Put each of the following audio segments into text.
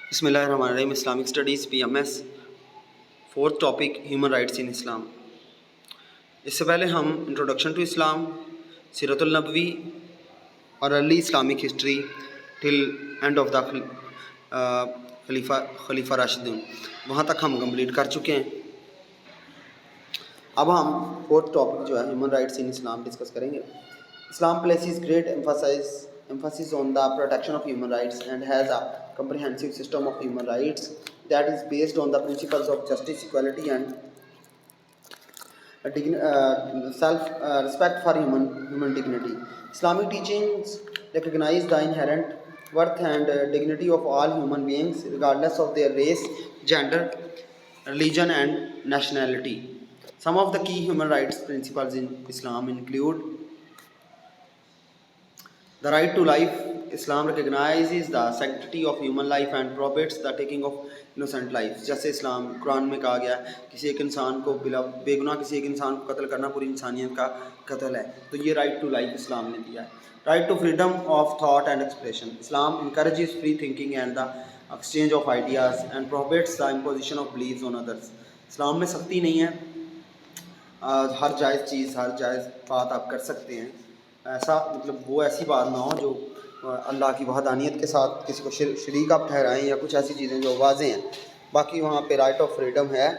बिस्मिल्लाहिर्रहमानिर्रहीम। Islamic studies PMS, fourth topic human rights in Islam. इससे पहले हम इंट्रोडक्शन टू इस्लाम, सीरतुल नबवी और early Islamic history till end of the खलीफा राशिदून, वहाँ तक हम कंप्लीट कर चुके हैं। अब हम फोर्थ टॉपिक जो है human rights in Islam discuss करेंगे। इस्लाम places great emphasis on the protection of human rights and has a comprehensive system of human rights that is based on the principles of justice, equality, and self respect for human dignity. Islamic teachings recognize the inherent worth and dignity of all human beings, regardless of their race, gender, religion, and nationality. Some of the key human rights principles in Islam include the right to life. Islam recognizes the sanctity of human life and prohibits the taking of innocent life. जैसे इस्लाम कुरान में कहा गया किसी एक इंसान को बिला बेगुनाह किसी एक इंसान को कत्ल करना पूरी इंसानियत का कत्ल है, तो ये राइट टू लाइफ इस्लाम ने दिया है। Right to freedom of thought and expression. Islam encourages free thinking and the exchange of ideas and prohibits the imposition of beliefs on others. इस्लाम में सख्ती नहीं है, हर जायज़ चीज़ हर जायज़ बात आप कर सकते हैं। ऐसा मतलब वो ऐसी बात ना हो जो अल्लाह की वहदानियत के साथ किसी को शरीक आप ठहराएं या कुछ ऐसी चीज़ें जो वाज़ेह हैं। बाकी वहाँ पे राइट ऑफ फ्रीडम है,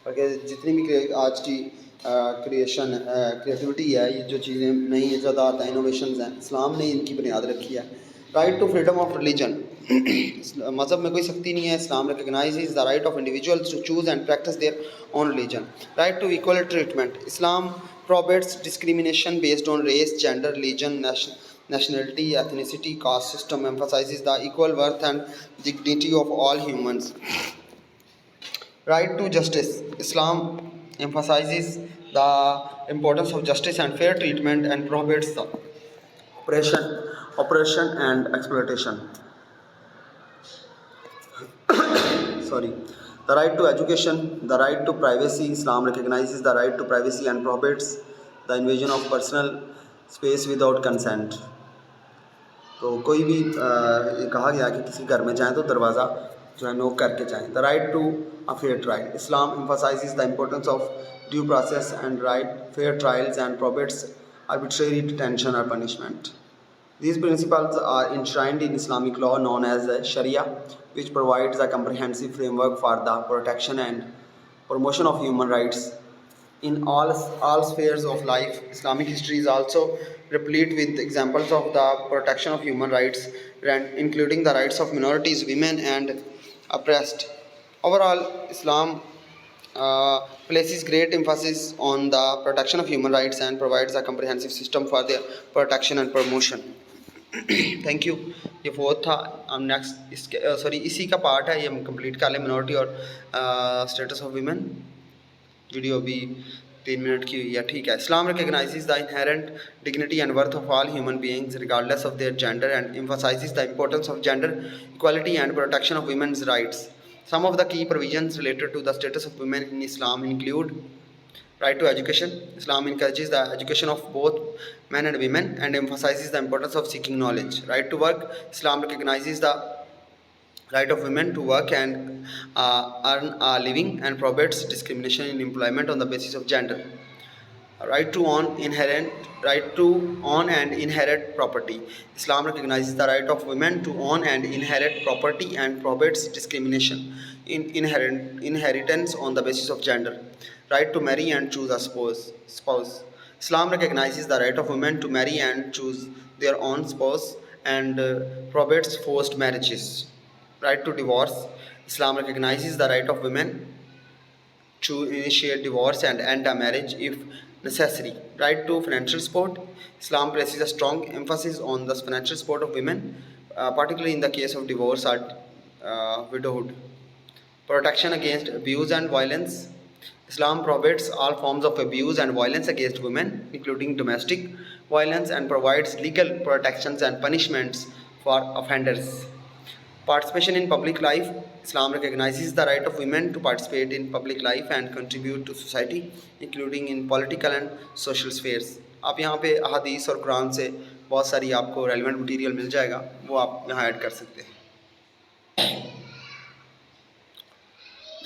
बल्कि जितनी भी आज की क्रिएटिविटी है, ये जो चीज़ें नई ईजादात हैं, इनोवेशंस हैं, इस्लाम ने इनकी बुनियाद रखी है। Right to freedom of religion. मज़हब में कोई सख्ती नहीं है। Islam recognises the right of individuals to choose and practice their own religion. Right to equal treatment. Islam prohibits discrimination based on race, gender, religion, nationality, ethnicity, caste system, emphasizes the equal worth and dignity of all humans. Right to justice. Islam emphasizes the importance of justice and fair treatment and prohibits the oppression and exploitation. The right to education, the right to privacy. Islam recognizes the right to privacy and prohibits the invasion of personal space without consent. तो कोई भी ये कहा गया कि किसी घर में जाएं तो दरवाज़ा जो है नोक करके जाएं। The right to a fair trial. Islam emphasizes the importance of due process and fair trials and prohibits arbitrary detention or punishment. These principles are enshrined in Islamic law known as Sharia, which provides a comprehensive framework for the protection and promotion of human rights in all spheres of life. Islamic history is also replete with examples of the protection of human rights, including the rights of minorities, women, and oppressed. Overall, Islam places great emphasis on the protection of human rights and provides a comprehensive system for their protection and promotion. Thank you. ये fourth था। हम next इसके इसी का part है, ये हम complete कर लें। मिनॉरिटी और स्टेटस ऑफ वीमेन। वीडियो अभी 3 मिनट की हुई है, ठीक है। Islam recognises the inherent dignity and worth of all human beings regardless of their gender and emphasises the importance of gender equality and protection of women's rights. Some of the key provisions related to the status of women in Islam include right to education. Islam encourages the education of both men and women and emphasizes the importance of seeking knowledge. Right to work. Islam recognizes the right of women to work and earn a living and prohibits discrimination in employment on the basis of gender. Right to own and inherit property. Islam recognizes the right of women to own and inherit property and prohibits discrimination in inheritance on the basis of gender. Right to marry and choose a spouse. Islam recognizes the right of women to marry and choose their own spouse and prohibits forced marriages. Right to divorce. Islam recognizes the right of women to initiate divorce and end a marriage if necessary. Right to financial support. Islam places a strong emphasis on the financial support of women, particularly in the case of divorce or widowhood. Protection against abuse and violence. Islam prohibits all forms of abuse and violence against women, including domestic violence, and provides legal protections and punishments for offenders. Participation in public life. Islam recognizes the right of women to participate in public life and contribute to society, including in political and social spheres. आप यहाँ पे अहादीस और कुरान से बहुत सारी आपको relevant material मिल जाएगा, वो आप यहाँ ऐड कर सकते हैं।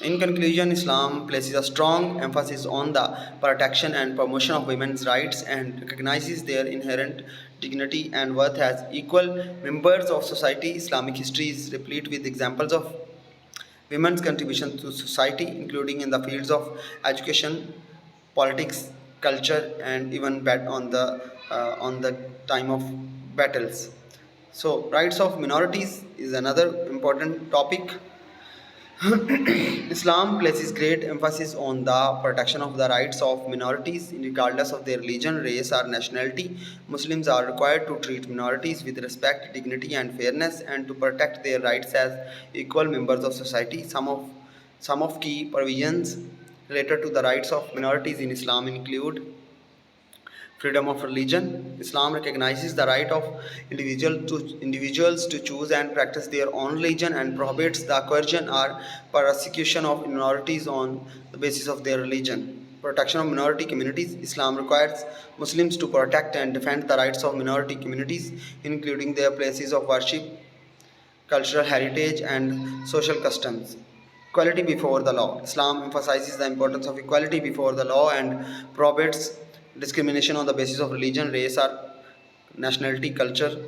In conclusion, Islam places a strong emphasis on the protection and promotion of women's rights and recognizes their inherent dignity and worth as equal members of society. Islamic history is replete with examples of women's contribution to society, including in the fields of education, politics, culture, and even on the time of battles. So, rights of minorities is another important topic. Islam places great emphasis on the protection of the rights of minorities, regardless of their religion, race, or nationality. Muslims are required to treat minorities with respect, dignity, and fairness, and to protect their rights as equal members of society. Some of key provisions related to the rights of minorities in Islam include freedom of religion. Islam recognizes the right of individuals to choose and practice their own religion and prohibits the coercion or persecution of minorities on the basis of their religion. Protection of minority communities. Islam requires Muslims to protect and defend the rights of minority communities, including their places of worship, cultural heritage, and social customs. Equality before the law. Islam emphasizes the importance of equality before the law and prohibits discrimination on the basis of religion, race, or nationality, culture,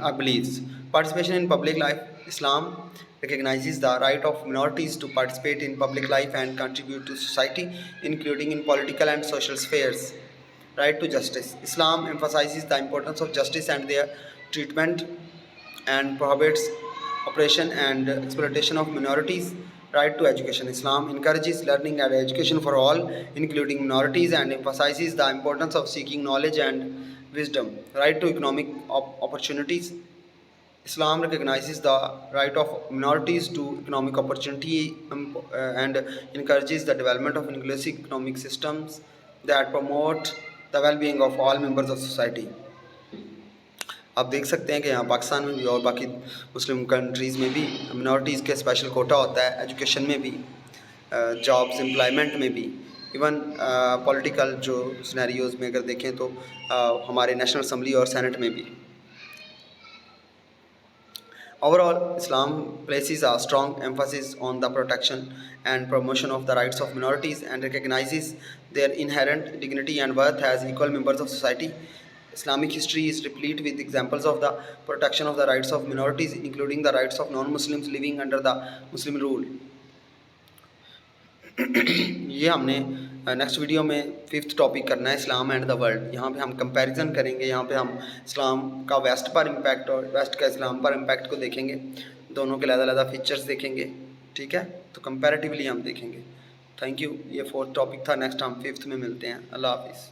or beliefs. Participation in public life. Islam recognizes the right of minorities to participate in public life and contribute to society, including in political and social spheres. Right to justice. Islam emphasizes the importance of justice and their treatment and prohibits oppression and exploitation of minorities. Right to education. Islam encourages learning and education for all, including minorities, and emphasizes the importance of seeking knowledge and wisdom. Right to economic opportunities. Islam recognizes the right of minorities to economic opportunity and encourages the development of inclusive economic systems that promote the well-being of all members of society. आप देख सकते हैं कि यहाँ पाकिस्तान में भी और बाकी मुस्लिम कंट्रीज़ में भी मिनॉरिटीज़ के स्पेशल कोटा होता है, एजुकेशन में भी, जॉब्स एम्प्लॉयमेंट में भी, इवन पॉलिटिकल जो सिनेरियोज़ में अगर देखें तो हमारे नेशनल असम्बली और सेनेट में भी. Overall, Islam places a strong emphasis on the protection and promotion of the rights of minorities and recognizes their inherent dignity and worth as equal members of society. Islamic history is replete with examples of the protection of the rights of minorities, including the rights of non-Muslims living under the Muslim rule. ये हमने next video में 5th topic करना है, इस्लाम and the world. यहाँ पे हम comparison करेंगे, यहाँ पे हम इस्लाम का वेस्ट पर इम्पैक्ट और वेस्ट का इस्लाम पर इम्पैक्ट को देखेंगे, दोनों के अलग-अलग फीचर्स देखेंगे. ठीक है, तो कंपैरेटिवली हम देखेंगे. Thank you. ये 4th टॉपिक था. नेक्स्ट हम 5th में मिलते हैं. अल्लाह हाफिज़.